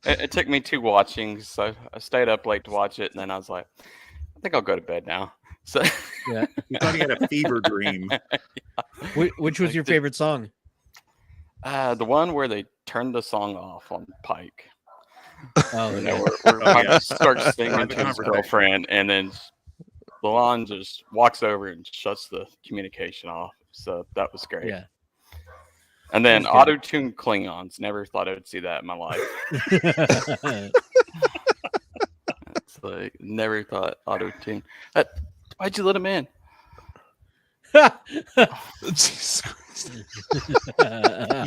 It took me 2 watchings, so I stayed up late to watch it, and then I was like, I think I'll go to bed now. So Yeah. you thought he had a fever dream. Which was your favorite song? the one where they turned the song off on Pike. Oh, You yeah. know, where Pike yeah. starts singing Right, to the his conversation. girlfriend, and then Lalon just walks over and shuts the communication off. So that was great. Yeah. And then That was good. auto-tune Klingons. Never thought I would see that in my life. It's like, never thought auto-tune. Why'd you let him in? Jesus Christ.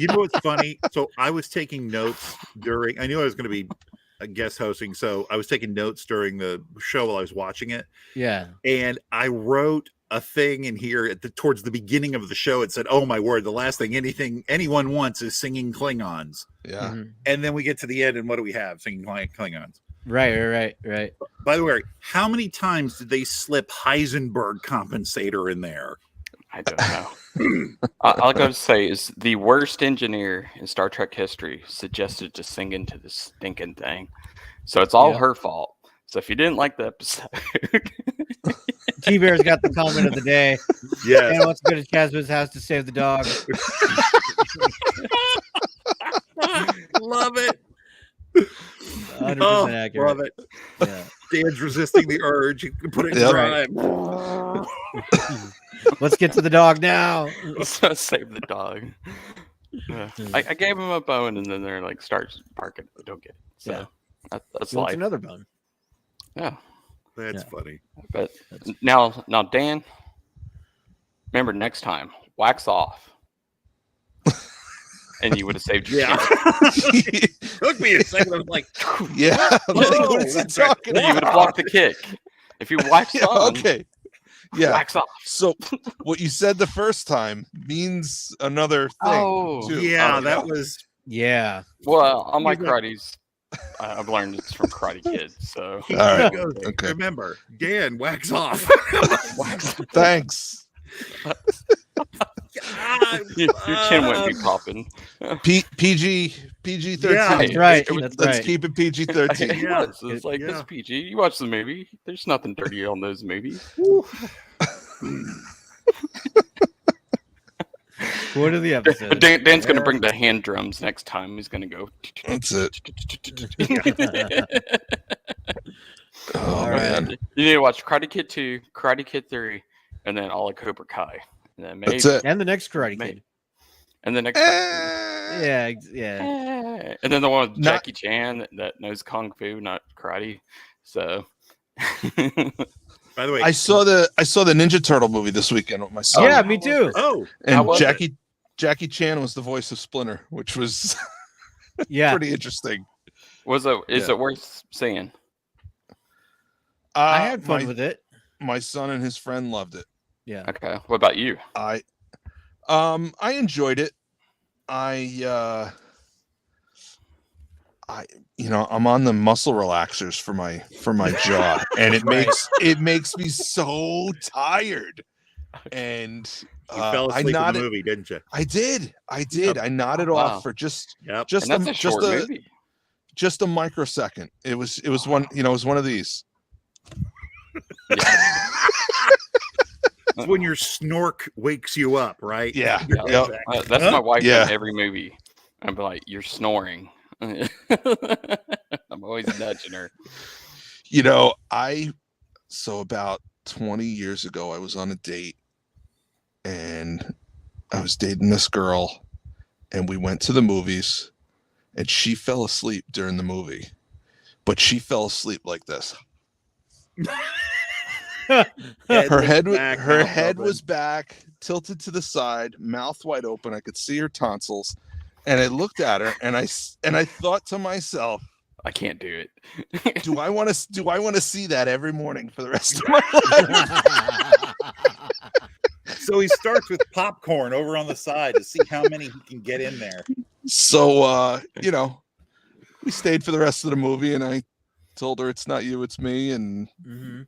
You know what's funny? So I was taking notes during. I knew I was going to be a guest hosting, so I was taking notes during the show while I was watching it, Yeah. and I wrote a thing in here towards the beginning of the show. It said, "Oh my word, the last thing anyone wants is singing Klingons." Yeah. Mhm. And then we get to the end, and what do we have? Singing Klingons. Right. By the way, how many times did they slip Heisenberg compensator in there? I don't know. All I got to say is the worst engineer in Star Trek history suggested to sing into this stinking thing. So it's all Yeah. her fault. So if you didn't like the episode, T Bear's got the comment of the day. Yes. And wants to go to Casper's house to save the dog. Love it. 100% Oh, accurate. love it. Yeah. Dan's resisting the urge. You can put it in Yep. time. Let's get to the dog now. so save the dog. I gave him a bone, and then they're like, start barking. I don't get it. So Yeah. that's He wants life. another bone. Yeah. That's Yeah. funny. But now, Dan, remember next time, wax off. And you would have saved your Yeah. chance. Took me a second. I was like, Yeah. Oh, What is he that's right. talking You would have about? blocked the kick. If you waxed Yeah, on, okay. Yeah. wax off. So what you said the first time means another thing. Oh, too. yeah, Oh, that yeah. was Yeah. Well, on my He's like- karate's I've learned it's from Karate Kid. So He All right. goes, Okay. remember, Dan, wax off. Thanks. your chin wouldn't be popping. PG 13. Yeah, That's right. It was- That's Let's right. keep it PG 13. Yeah. It's like Yeah. this PG. You watch the movie. There's nothing dirty on those movies. What are the episodes? Dan's gonna bring the hand drums next time. He's gonna go. That's it. Oh All man. right. You need to watch Karate Kid 2, Karate Kid 3, and then all of Cobra Kai. And then maybe, That's it. And the next Karate Maybe. Kid. And the next. Yeah, yeah. And then the one with Not- Jackie Chan that knows Kung Fu, not karate. So. By the way, I saw the Ninja Turtle movie this weekend with my son. Yeah, me too. oh, How And was Jackie Chan was the voice of Splinter, which was Yeah. pretty interesting. Is it worth seeing? I had fun with it. My son and his friend loved it. Yeah. Okay. What about you? I enjoyed it. I'm on the muscle relaxers for my jaw, and it makes me so tired. And you fell I asleep in the nodded. movie, didn't you? I did. I nodded Wow. off for just Yep. just And that's a short movie. just a microsecond. It was one. It was one of these. It's when your snork wakes you up, right? Yeah. Yeah. Yep. That's my wife Yeah. in every movie. I'm like, you're snoring. I'm always nudging her. So about 20 years ago, I was on a date, and I was dating this girl, and we went to the movies, and she fell asleep during the movie, but she fell asleep like this. Her head was back, tilted to the side, mouth wide open. I could see her tonsils, and I looked at her, and I thought to myself, I can't do it. do I want to see that every morning for the rest of my life? So he starts with popcorn over on the side to see how many he can get in there. So we stayed for the rest of the movie, and I told her it's not you, it's me, and, and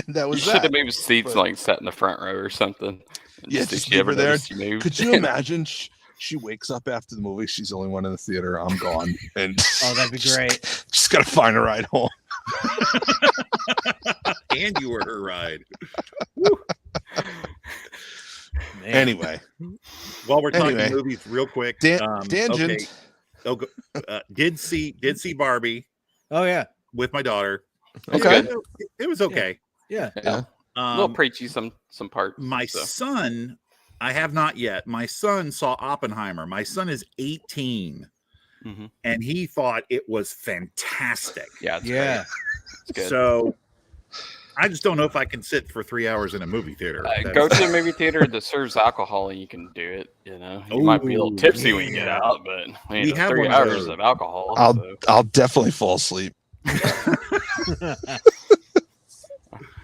that You was should that. have moved seats But- like sat in the front row or something. Yeah, Just just if you leave her ever there. noticed you moved. Could you imagine? She wakes up after the movie. She's the only one in the theater. I'm gone, and Oh, that'd be great. Just gotta find a ride home. And you were her ride. Man. Anyway, While we're talking Anyway. movies, real quick. tangent. Okay. Did see Barbie Oh yeah. with my daughter. Okay. It was okay. Yeah. Yeah. A little preachy some parts. My so. son, I have not yet. My son saw Oppenheimer. My son is 18, Mhm. and he thought it was fantastic. Yeah, it's Yeah. great. It's good. So I just don't know if I can sit for 3 hours in a movie theater. Go to a movie theater that serves alcohol and you can do it. You might be a little Ooh, tipsy when you get yeah. out, but We have 3 one of hours those. of alcohol. I'll definitely fall asleep.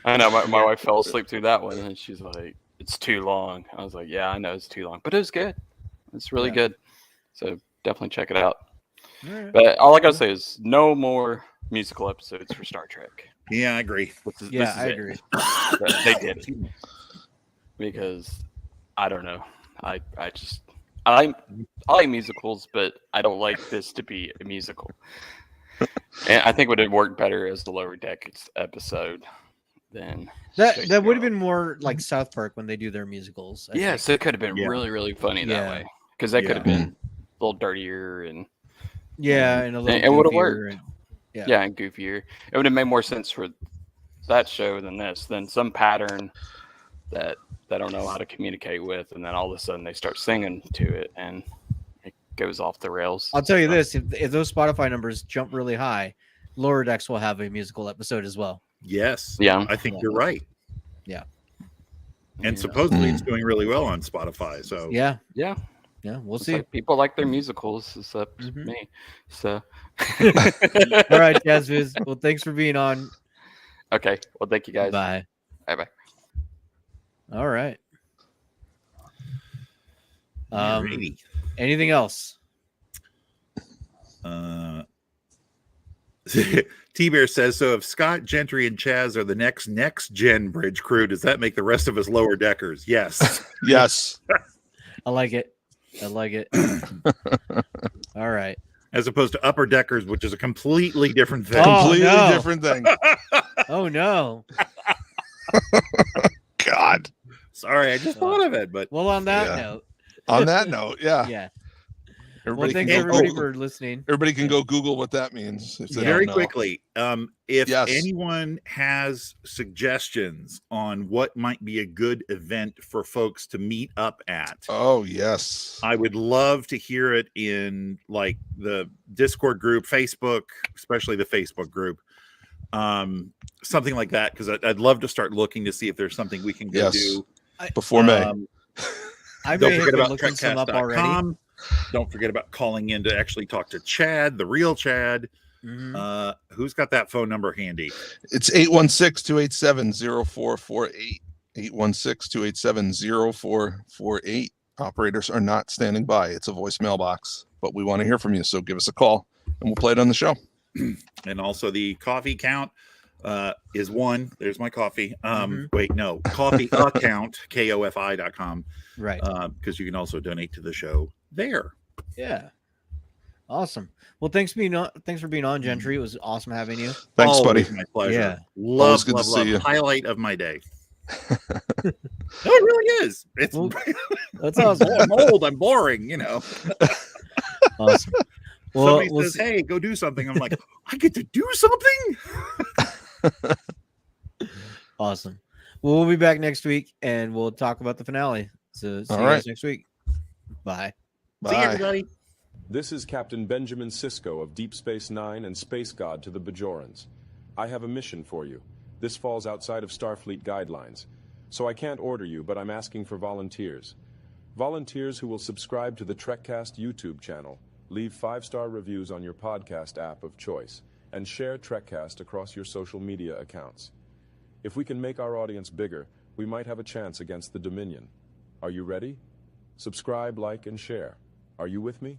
I know my wife fell asleep through that one, and she's like, "It's too long." I was like, "Yeah, I know it's too long, but it was good. It's really good." So definitely check it out. Alright. But all I gotta say is no more musical episodes for Star Trek. Yeah, I agree. Yeah, I agree. They did it because I don't know. I like musicals, but I don't like this to be a musical. And I think it would have worked better as the Lower Decks episode than That would have been more like South Park when they do their musicals. I Yes, think. it could have been Yeah. really, really funny that Yeah. way because that could have Yeah. been a little dirtier and Yeah, and a little it would have goofier worked. and- Yeah, and goofier. It would have made more sense for that show than this, than some pattern that they don't know how to communicate with, and then all of a sudden they start singing to it, and it goes off the rails. I'll tell you this: if those Spotify numbers jump really high, Lower Decks will have a musical episode as well. Yes. Yeah. I think Yeah. you're right. Yeah. And Yeah. supposedly it's doing really well on Spotify. So Yeah, Yeah, we'll it's see. like people like their musicals, except Mhm. me. So, All right, Jazzviz. Well, thanks for being on. okay. Well, thank you guys. Bye. Bye. All right. Alrighty. Anything else? T-Bear says, so if Scott, Gentry, and Chaz are the next gen bridge crew, does that make the rest of us lower deckers? Yes. Yes. I like it. All right. As opposed to upper deckers, which is a completely different thing. Completely no. different thing. Oh no. God. Sorry, I just thought of it. But well, on that Yeah. note. On that note, yeah. Yeah. Everybody Well, thanks can go everybody Google, for listening. everybody can go Google what that means. If they very don't know. quickly, if Yes. anyone has suggestions on what might be a good event for folks to meet up at, Oh yes, I would love to hear it in like the Discord group, Facebook, especially the Facebook group, something like that, because I'd love to start looking to see if there's something we can go do before May. I don't may have forget been about looking some up already. Trekcast.com. Don't forget about calling in to actually talk to Chad, the real Chad. Mm-hmm. Who's got that phone number handy? It's 816-287-0448. 816-287-0448. Operators are not standing by. It's a voicemail box, but we want to hear from you. So give us a call and we'll play it on the show. And also the coffee count is 1. There's my coffee. Wait, no, coffee account, KOFI.com. Right. Because you can also donate to the show there. Yeah. Awesome. Well, thanks for being on, Gentry. It was awesome having you. Thanks, Always buddy. my pleasure. Yeah. Love, good love, to see love. you. Highlight of my day. No, it really is. It's Well, that's awesome. I'm old. I'm boring. Awesome. Well, Somebody says, "Hey, go do something." I'm like, I get to do something. Awesome. Well, we'll be back next week and we'll talk about the finale. So see you guys next week. Bye. See you, everybody. This is Captain Benjamin Sisko of Deep Space Nine and Space God to the Bajorans. I have a mission for you. This falls outside of Starfleet guidelines, so I can't order you, but I'm asking for volunteers. Volunteers who will subscribe to the Trekcast YouTube channel, leave 5-star reviews on your podcast app of choice, and share Trekcast across your social media accounts. If we can make our audience bigger, we might have a chance against the Dominion. Are you ready? Subscribe, like, and share. Are you with me?